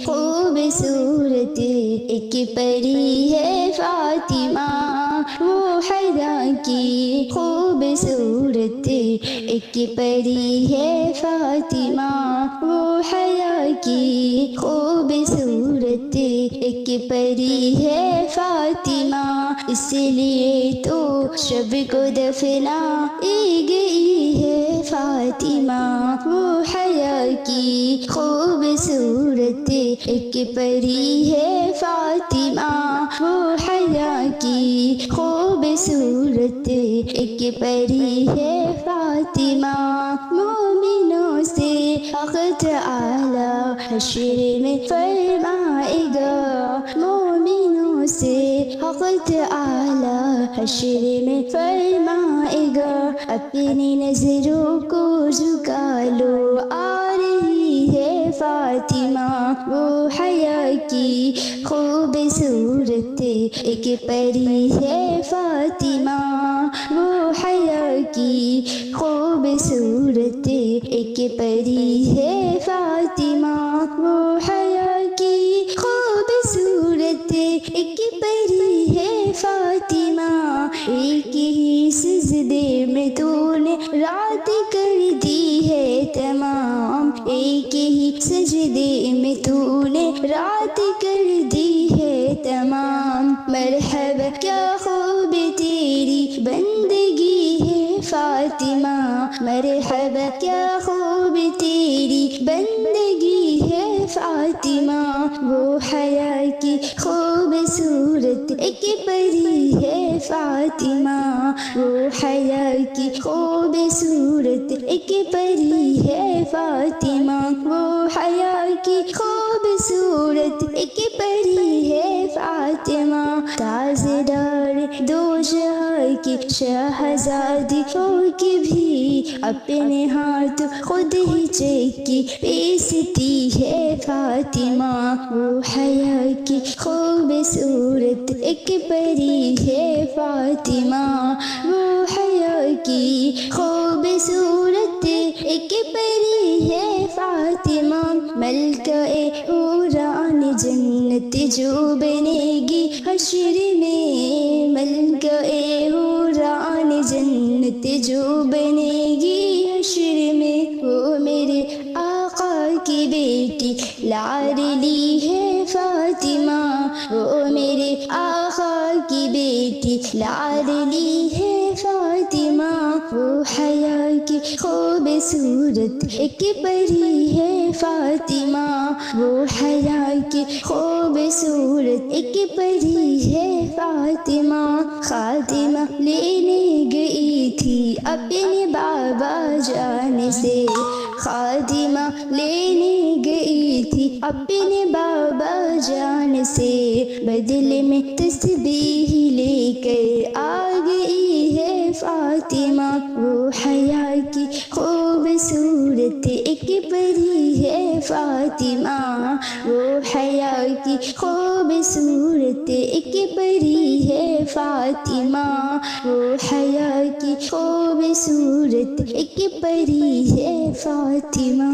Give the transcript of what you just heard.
خوبصورت ایک پری ہے فاطمہ، وہ حیا کی خوبصورت ایک پری ہے فاطمہ، وہ حیا کی خوبصورت ایک پری ہے فاطمہ، اس لیے تو شب کو دفنائی گئی ہے فاطمہ، وہ حیا کی خوبصورت ایک پری ہے فاطمہ، وہ حیا کی خوبصورت ایک پری ہے فاطمہ، مومنوں سے حق تعالی حشر میں فرمائے گا، مومنوں سے حق تعالی حشر میں فرمائے گا، اپنی نظروں کو جھکا لو آ رہی ہے فاطمہ، وہ حیا کی خوبصورت ایک پری ہے فاطمہ، وہ حیا کی خوبصورت ایک پری ہے فاطمہ، وہ حیا کی خوبصورت ایک پری ہے فاطمہ، ایک ہی سجدے میں تو نے رات کر دی ہے تمام، ایک ہی سجدے میں تو نے رات کر دی ہے تمام، مرحبا کیا خوب تیری بندگی ہے فاطمہ، مرحبا کیا خوب تیری بندگی ہے فاطمہ، وہ حیا کی خوبصورت ایک پری ہے فاطمہ، وہ حیا کی خوبصورت ایک پری ہے فاطمہ، وہ حیا کی خوبصورت ایک پری ہے فاطمہ، تاجدار دو جہاں کی شہزادی ہو کے بھی اپنے ہاتھ خود ہی چکی پیستی ہے فاطمہ، وہ حیا کی خوبصورت ایک پری ہے فاطمہ، وہ حیا کی خوبصورت ایک پری ہے فاطمہ، ملکہ حوران جنت جو بنے گی حشر میں، ملکہ حوران جنت جو بنے گی حشر میں، وہ میرے آقا کی بیٹی لاڈلی ہے فاطمہ، وہ میرے آقا کی بیٹی لاڈلی ہے فاطمہ، وہ حیا کی خوبصورت ایک پری ہے فاطمہ، وہ حیا کی خوبصورت ایک پری ہے فاطمہ، خاتمہ لینے گئی تھی اپنے بابا جان سے، خاتمہ لینے گئی تھی اپنے بابا جان سے، بدلے میں تسبیح لے کر آ گئی ہے فاطمہ، وہ حیا کی خوبصورت ایک پری ہے فاطمہ، وہ حیا کی خوبصورت ایک پری ہے فاطمہ، وہ حیا کی خوبصورت ایک پری ہے فاطمہ۔